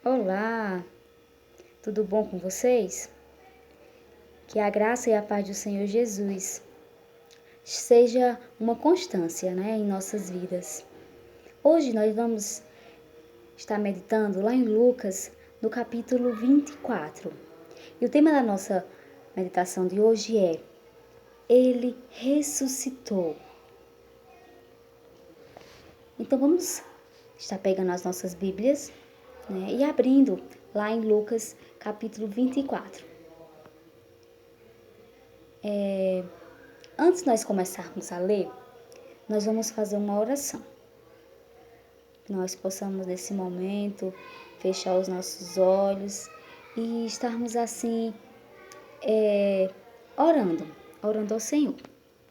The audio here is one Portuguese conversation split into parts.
Olá, tudo bom com vocês? Que a graça e a paz do Senhor Jesus seja uma constância, em nossas vidas. Hoje nós vamos estar meditando lá em Lucas, no capítulo 24. E o tema da nossa meditação de hoje é: Ele ressuscitou. Então vamos estar pegando as nossas Bíblias, e abrindo lá em Lucas, capítulo 24. Antes de nós começarmos a ler, nós vamos fazer uma oração. Que nós possamos, nesse momento, fechar os nossos olhos e estarmos assim, orando ao Senhor.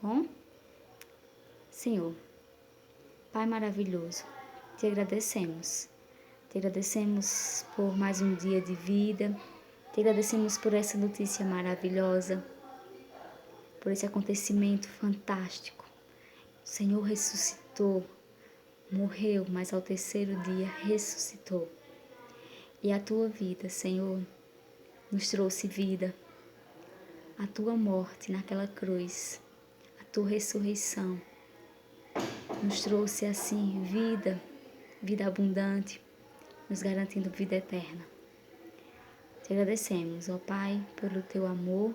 Bom? Senhor, Pai maravilhoso, te agradecemos. Te agradecemos por mais um dia de vida. Te agradecemos por essa notícia maravilhosa, por esse acontecimento fantástico. O Senhor ressuscitou, morreu, mas ao terceiro dia ressuscitou. E a tua vida, Senhor, nos trouxe vida. A tua morte naquela cruz, a tua ressurreição, nos trouxe assim vida abundante, nos garantindo vida eterna. Te agradecemos, ó Pai, pelo teu amor.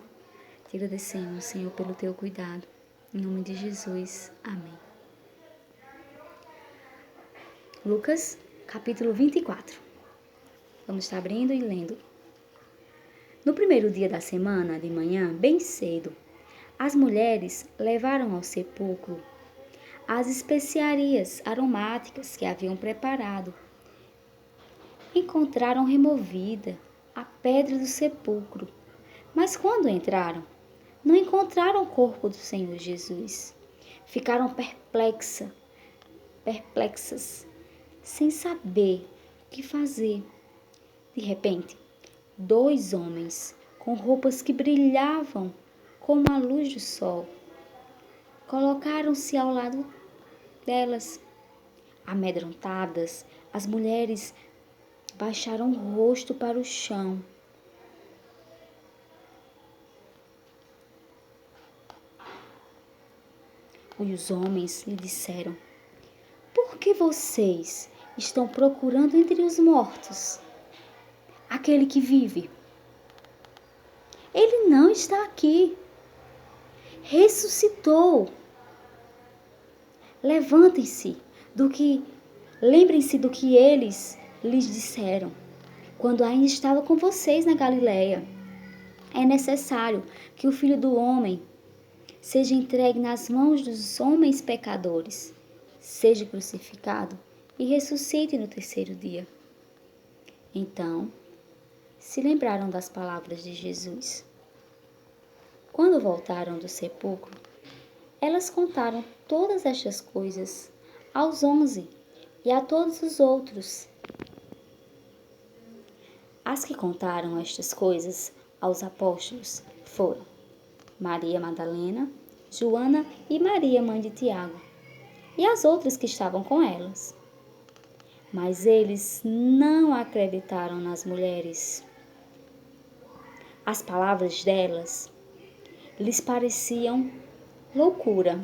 Te agradecemos, Senhor, pelo teu cuidado. Em nome de Jesus. Amém. Lucas, capítulo 24. Vamos estar abrindo e lendo. No primeiro dia da semana, de manhã, bem cedo, as mulheres levaram ao sepulcro as especiarias aromáticas que haviam preparado. Encontraram removida a pedra do sepulcro, mas quando entraram, não encontraram o corpo do Senhor Jesus. Ficaram perplexas, sem saber o que fazer. De repente, 2 homens com roupas que brilhavam como a luz do sol colocaram-se ao lado delas. Amedrontadas, as mulheres baixaram o rosto para o chão. E os homens lhe disseram: por que vocês estão procurando entre os mortos aquele que vive? Ele não está aqui. Ressuscitou. Lembrem-se do que eles lhes disseram quando ainda estava com vocês na Galileia. É necessário que o Filho do Homem seja entregue nas mãos dos homens pecadores, seja crucificado e ressuscite no terceiro dia. Então, se lembraram das palavras de Jesus. Quando voltaram do sepulcro, elas contaram todas estas coisas aos 11 e a todos os outros. As que contaram estas coisas aos apóstolos foram Maria Madalena, Joana e Maria, mãe de Tiago, e as outras que estavam com elas. Mas eles não acreditaram nas mulheres. As palavras delas lhes pareciam loucura.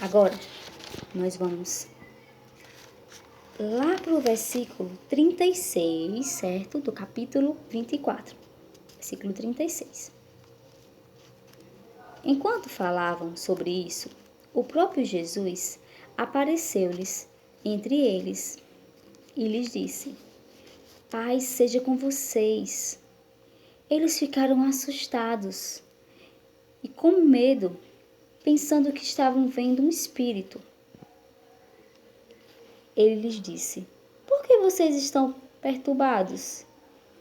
Agora, nós vamos lá para o versículo 36, certo? Do capítulo 24. Versículo 36. Enquanto falavam sobre isso, o próprio Jesus apareceu-lhes entre eles e lhes disse: paz seja com vocês. Eles ficaram assustados e com medo, pensando que estavam vendo um espírito. Ele lhes disse: por que vocês estão perturbados?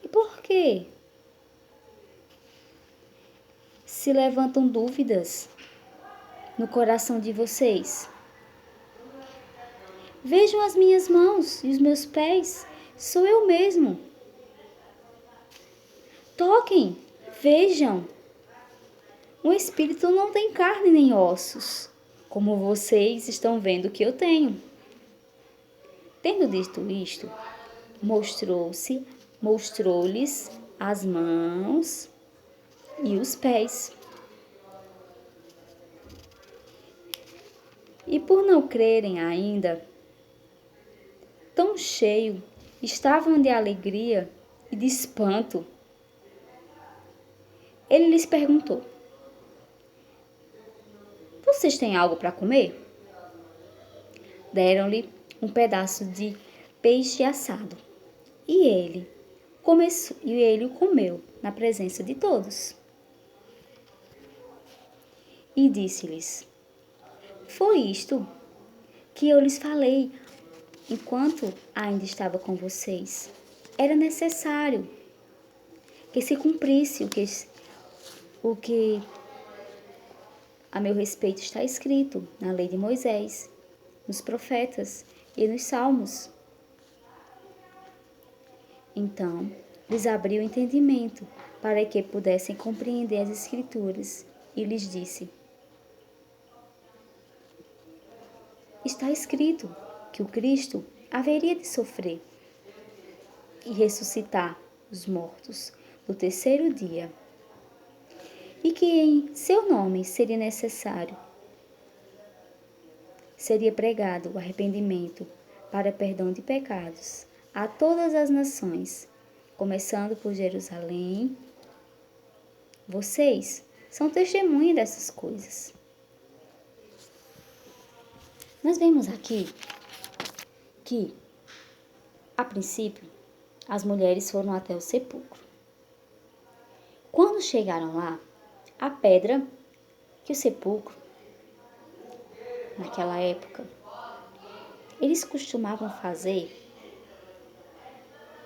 E por quê? Se levantam dúvidas no coração de vocês. Vejam as minhas mãos e os meus pés, sou eu mesmo. Toquem, vejam. Um espírito não tem carne nem ossos, como vocês estão vendo que eu tenho. Tendo dito isto, mostrou-lhes as mãos e os pés. E por não crerem ainda, tão cheio estavam de alegria e de espanto, ele lhes perguntou: vocês têm algo para comer? Deram-lhe um pedaço de peixe assado, e ele o comeu na presença de todos. E disse-lhes: foi isto que eu lhes falei enquanto ainda estava com vocês. Era necessário que se cumprisse o que a meu respeito está escrito na lei de Moisés, nos profetas e nos salmos. Então, lhes abriu o entendimento para que pudessem compreender as Escrituras e lhes disse: está escrito que o Cristo haveria de sofrer e ressuscitar os mortos no terceiro dia, e que em seu nome seria pregado o arrependimento para perdão de pecados a todas as nações, começando por Jerusalém. Vocês são testemunhas dessas coisas. Nós vemos aqui que, a princípio, as mulheres foram até o sepulcro. Quando chegaram lá, a pedra que o sepulcro, naquela época, eles costumavam fazer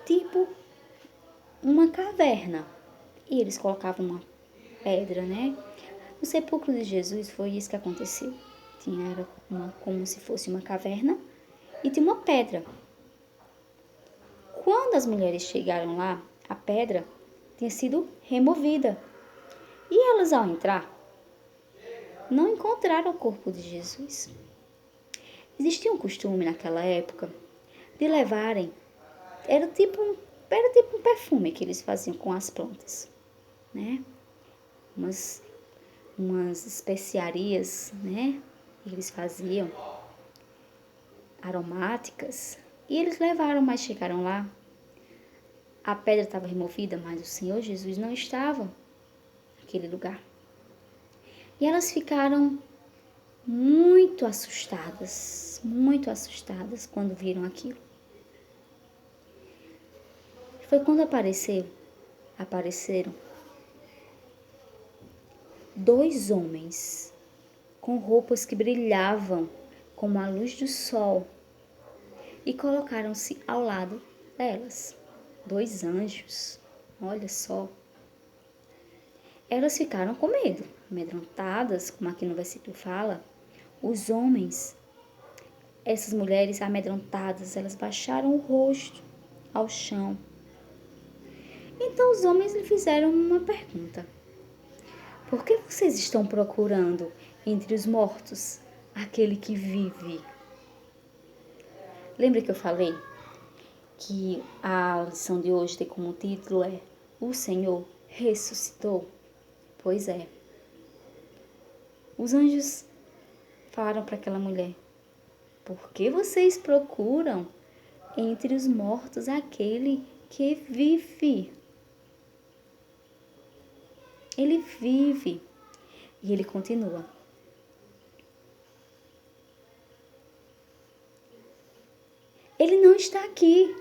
tipo uma caverna. E eles colocavam uma pedra, né? No sepulcro de Jesus foi isso que aconteceu. Era como se fosse uma caverna e tinha uma pedra. Quando as mulheres chegaram lá, a pedra tinha sido removida. E elas, ao entrar, não encontraram o corpo de Jesus. Existia um costume naquela época de levarem, era tipo um perfume que eles faziam com as plantas, né? Umas especiarias, né? Eles faziam aromáticas e eles levaram, mas chegaram lá. A pedra estava removida, mas o Senhor Jesus não estava naquele lugar. E elas ficaram muito assustadas quando viram aquilo. Foi quando apareceram 2 homens com roupas que brilhavam como a luz do sol e colocaram-se ao lado delas. 2 anjos, olha só. Elas ficaram com medo, amedrontadas, como aqui no versículo fala. Os homens, essas mulheres amedrontadas, elas baixaram o rosto ao chão. Então os homens lhe fizeram uma pergunta: por que vocês estão procurando entre os mortos aquele que vive? Lembra que eu falei que a lição de hoje tem como título O Senhor ressuscitou? Pois é. Os anjos falaram para aquela mulher: por que vocês procuram entre os mortos aquele que vive? Ele vive. E ele continua: ele não está aqui.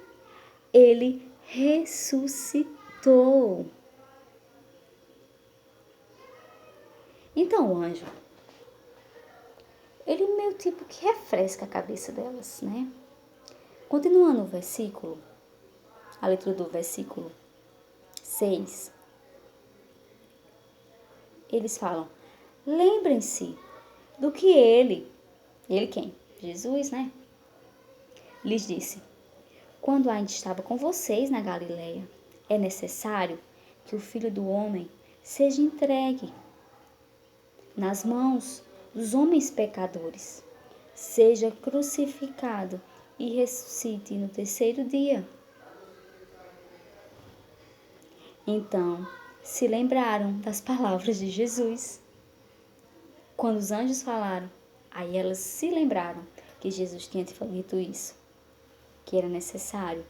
Ele ressuscitou. Então o anjo, ele meio tipo que refresca a cabeça delas, né? Continuando o versículo, a leitura do versículo 6, eles falam: lembrem-se do que ele quem? Jesus, né? Lhes disse: quando ainda estava com vocês na Galileia, é necessário que o Filho do Homem seja entregue nas mãos dos homens pecadores, seja crucificado e ressuscite no terceiro dia. Então se lembraram das palavras de Jesus. Quando os anjos falaram, aí elas se lembraram que Jesus tinha dito isso, que era necessário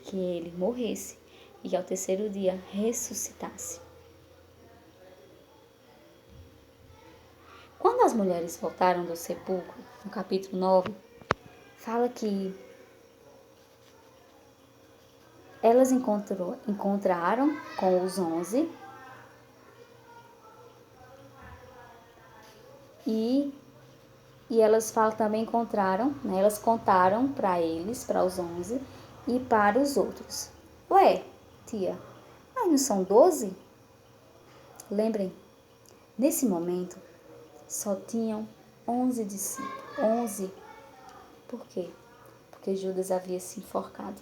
que ele morresse e que ao terceiro dia ressuscitasse. Quando as mulheres voltaram do sepulcro, no capítulo 9, fala que elas encontraram com os 11 e elas também encontraram, né, elas contaram para eles, para os 11 e para os outros. Ué, tia, mas não são 12? Lembrem, nesse momento só tinham 11 discípulos. 11. Por quê? Porque Judas havia se enforcado.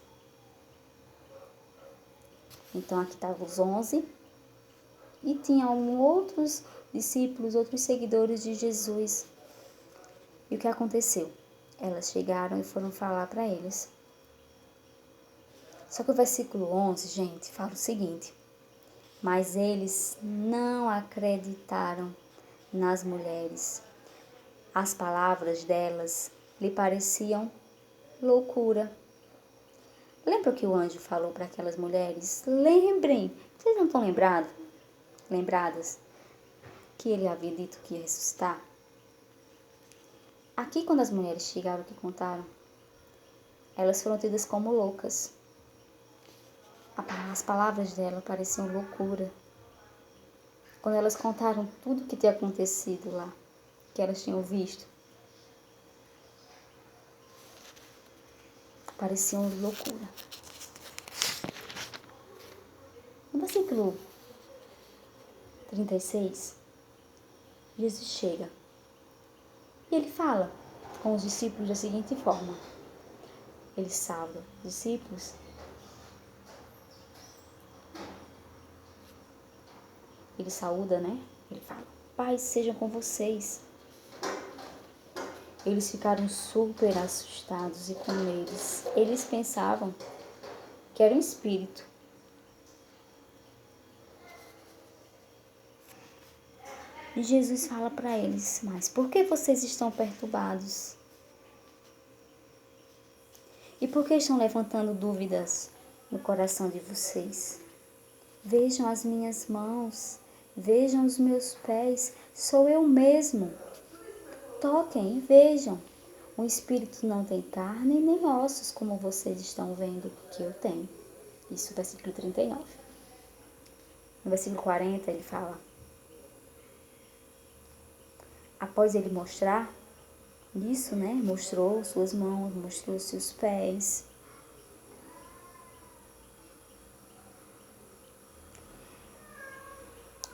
Então aqui estavam os 11 e tinham outros discípulos, outros seguidores de Jesus. E o que aconteceu? Elas chegaram e foram falar para eles. Só que o versículo 11, gente, fala o seguinte: mas eles não acreditaram nas mulheres. As palavras delas lhe pareciam loucura. Lembra o que o anjo falou para aquelas mulheres? Lembrem, vocês não estão lembradas que ele havia dito que ia ressuscitar? Aqui, quando as mulheres chegaram que contaram, elas foram tidas como loucas. As palavras dela pareciam loucura. Quando elas contaram tudo o que tinha acontecido lá, que elas tinham visto, pareciam loucura. No versículo 36, Jesus chega e ele fala com os discípulos da seguinte forma. Ele salva os discípulos. Ele saúda, né? Ele fala: paz seja com vocês. Eles ficaram super assustados e com medo. Eles pensavam que era um espírito. E Jesus fala para eles: mas por que vocês estão perturbados? E por que estão levantando dúvidas no coração de vocês? Vejam as minhas mãos, vejam os meus pés, sou eu mesmo. Toquem e vejam. Um espírito não tem carne nem ossos, como vocês estão vendo que eu tenho. Isso, versículo 39. No versículo 40 ele fala: após ele mostrar isso, né? Mostrou suas mãos, mostrou seus pés.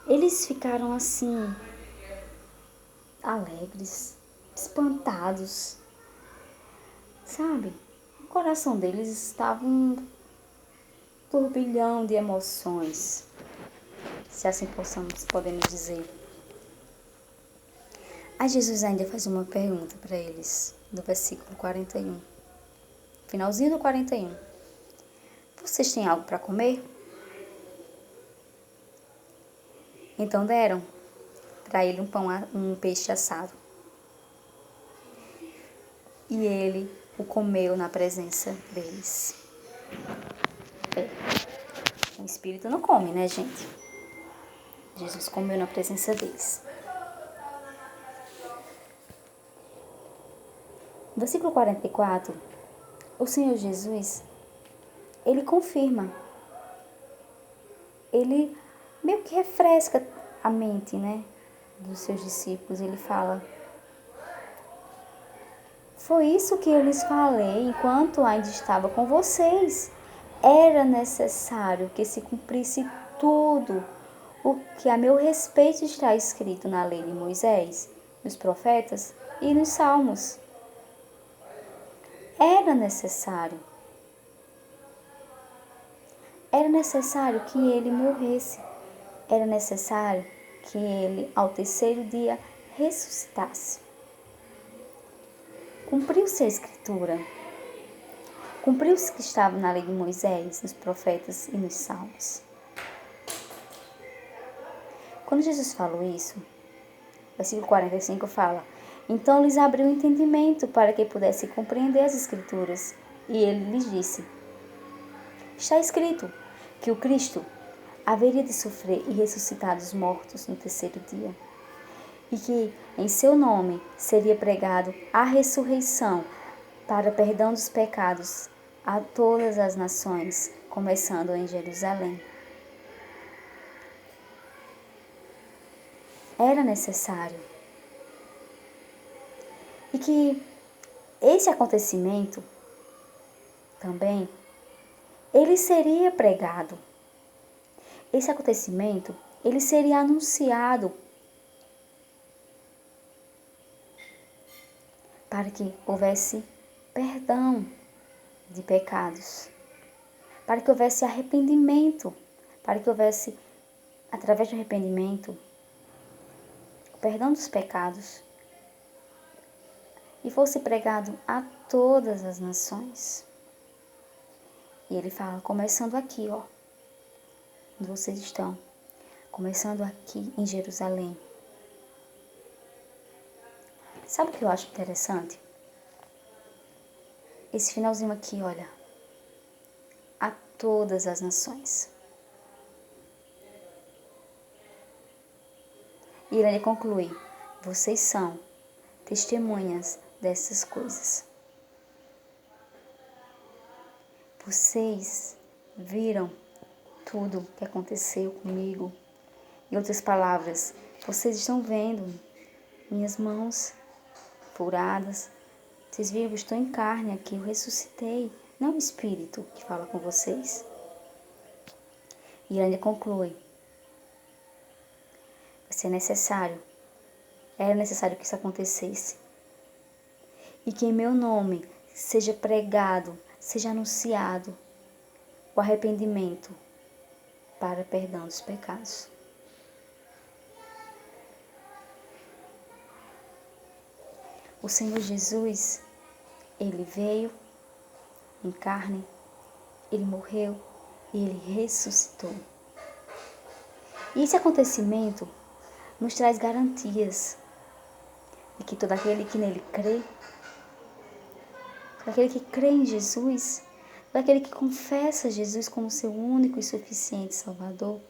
Eles ficaram assim, alegres, espantados, sabe? O coração deles estava um turbilhão de emoções, se assim podemos dizer. Aí Jesus ainda faz uma pergunta para eles, no versículo 41, finalzinho do 41. Vocês têm algo para comer? Então deram para ele um peixe assado. E ele o comeu na presença deles. O espírito não come, né, gente? Jesus comeu na presença deles. No versículo 44, o Senhor Jesus, ele confirma. Ele meio que refresca a mente, né, dos seus discípulos. Ele fala: foi isso que eu lhes falei enquanto ainda estava com vocês. Era necessário que se cumprisse tudo o que a meu respeito está escrito na lei de Moisés, nos profetas e nos salmos. Era necessário. Era necessário que ele morresse. Era necessário que ele, ao terceiro dia, ressuscitasse. Cumpriu-se a Escritura. Cumpriu-se o que estava na lei de Moisés, nos profetas e nos salmos. Quando Jesus falou isso, versículo 45 fala: então lhes abriu o entendimento para que pudessem compreender as Escrituras. E ele lhes disse: está escrito que o Cristo haveria de sofrer e ressuscitar dos mortos no terceiro dia, e que em seu nome seria pregado a ressurreição para perdão dos pecados a todas as nações, começando em Jerusalém. Era necessário. E que esse acontecimento também, ele seria pregado. Esse acontecimento, ele seria anunciado para que houvesse perdão de pecados, para que houvesse arrependimento, para que houvesse, através do arrependimento, o perdão dos pecados, e fosse pregado a todas as nações. E ele fala, começando aqui, ó, onde vocês estão, começando aqui em Jerusalém. Sabe o que eu acho interessante? Esse finalzinho aqui, olha, a todas as nações. E ele conclui, vocês são testemunhas dessas coisas. Vocês viram tudo que aconteceu comigo. Em outras palavras, vocês estão vendo minhas mãos furadas. Vocês viram, eu estou em carne aqui, eu ressuscitei. Não é o Espírito que fala com vocês. E ele ainda conclui. Era necessário que isso acontecesse. E que em meu nome seja pregado, seja anunciado o arrependimento para perdão dos pecados. O Senhor Jesus, ele veio em carne, ele morreu e ele ressuscitou. E esse acontecimento nos traz garantias de que todo aquele que nele crê, todo aquele que crê em Jesus, todo aquele que confessa Jesus como seu único e suficiente Salvador,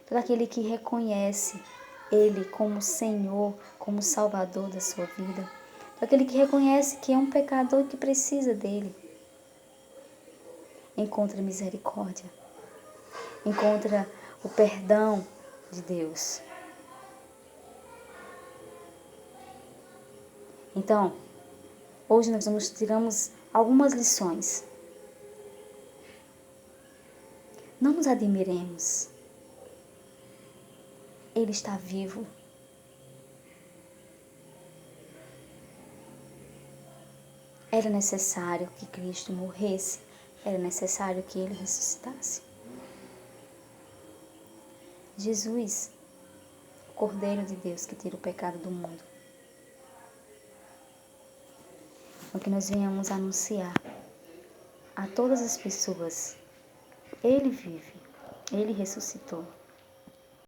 todo aquele que reconhece Ele como Senhor, como Salvador da sua vida, todo aquele que reconhece que é um pecador que precisa dele, encontra misericórdia, encontra o perdão de Deus. Então, hoje nós tiramos algumas lições. Não nos admiremos. Ele está vivo. Era necessário que Cristo morresse. Era necessário que Ele ressuscitasse. Jesus, o Cordeiro de Deus que tira o pecado do mundo. O que nós venhamos anunciar a todas as pessoas. Ele vive, Ele ressuscitou.